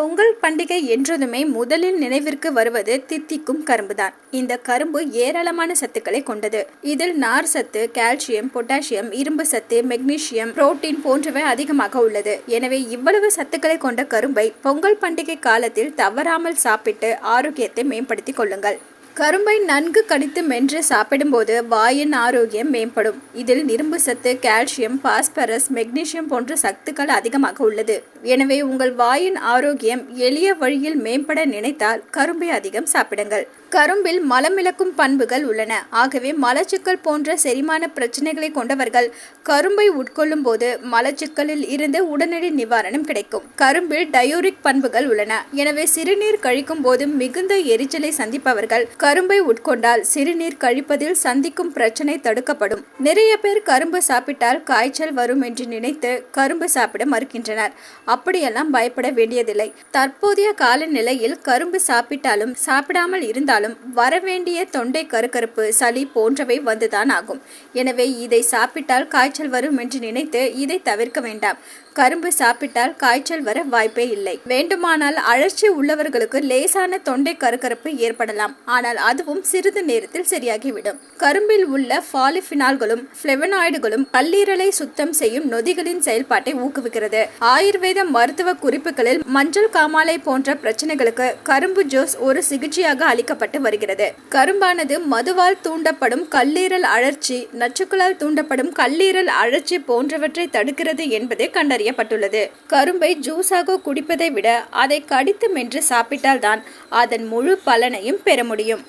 பொங்கல் பண்டிகை என்றதுமே முதலில் நினைவிற்கு வருவது தித்திக்கும் கரும்புதான். இந்த கரும்பு ஏராளமான சத்துக்களை கொண்டது. இதில் நார் சத்து, கால்சியம், பொட்டாசியம், இரும்பு சத்து, மெக்னீசியம், புரோட்டீன் போன்றவை அதிகமாக உள்ளது. எனவே இவ்வளவு சத்துக்களை கொண்ட கரும்பை பொங்கல் பண்டிகை காலத்தில் தவறாமல் சாப்பிட்டு ஆரோக்கியத்தை மேம்படுத்திக் கொள்ளுங்கள். கரும்பை நன்கு கடித்து மென்று சாப்பிடும்போது வாயின் ஆரோக்கியம் மேம்படும். இதில் இரும்பு சத்து, கால்சியம், பாஸ்பரஸ், மெக்னீசியம் போன்ற சத்துக்கள் அதிகமாக உள்ளது. எனவே உங்கள் வாயின் ஆரோக்கியம் எளிய வழியில் மேம்பட நினைத்தால் கரும்பை அதிகம் சாப்பிடுங்கள். கரும்பில் மலமிளக்கும் பண்புகள் உள்ளன. ஆகவே மலச்சிக்கல் போன்ற செரிமான பிரச்சனைகளை கொண்டவர்கள் கரும்பை உட்கொள்ளும் போது மலச்சிக்கலில் இருந்து உடனடி நிவாரணம் கிடைக்கும். கரும்பில் டயூரிக் பண்புகள் உள்ளன. எனவே சிறுநீர் கழிக்கும் போது மிகுந்த எரிச்சலை சந்திப்பவர்கள் கரும்பை உட்கொண்டால் சிறுநீர் கழிப்பதில் சந்திக்கும் பிரச்சனை தடுக்கப்படும். நிறைய பேர் கரும்பு சாப்பிட்டால் காய்ச்சல் வரும் என்று நினைத்து கரும்பு சாப்பிட மறுக்கின்றனர். அப்படியெல்லாம் பயப்பட வேண்டியதில்லை. தற்போதைய காலநிலையில் கரும்பு சாப்பிட்டாலும் சாப்பிடாமல் இருந்தாலும் வரவேண்டிய தொண்டை கருக்கருப்பு, சளி போன்றவை வந்துதான் ஆகும். எனவே இதை சாப்பிட்டால் காய்ச்சல் வரும் என்று நினைத்து இதை தவிர்க்க வேண்டாம். கரும்பு சாப்பிட்டால் காய்ச்சல் வர வாய்ப்பே இல்லை. வேண்டுமானால் அழற்சி உள்ளவர்களுக்கு லேசான தொண்டை கருக்கருப்பு ஏற்படலாம். ஆனால் அதுவும் சிறிது நேரத்தில் சரியாகிவிடும். கரும்பில் உள்ள பாலிஃபினால்களும் பிளேவனாய்டுகளும் கல்லீரலை சுத்தம் செய்யும் நொதிகளின் செயல்பாட்டை ஊக்குவிக்கிறது. ஆயுர்வேத மருத்துவ குறிப்புகளில் மஞ்சள் காமாலை போன்ற பிரச்சனைகளுக்கு கரும்பு ஜூஸ் ஒரு சிகிச்சையாக அளிக்கப்பட்டு வருகிறது. கரும்பானது மதுவால் தூண்டப்படும் கல்லீரல் அழற்சி, நச்சுக்களால் தூண்டப்படும் கல்லீரல் அழற்சி போன்றவற்றை தடுக்கிறது என்பதே கண்டறியப்பட்டுள்ளது. கரும்பை ஜூஸாக குடிப்பதை விட அதை கடித்து மென்று சாப்பிட்டால்தான் அதன் முழு பலனையும் பெற முடியும்.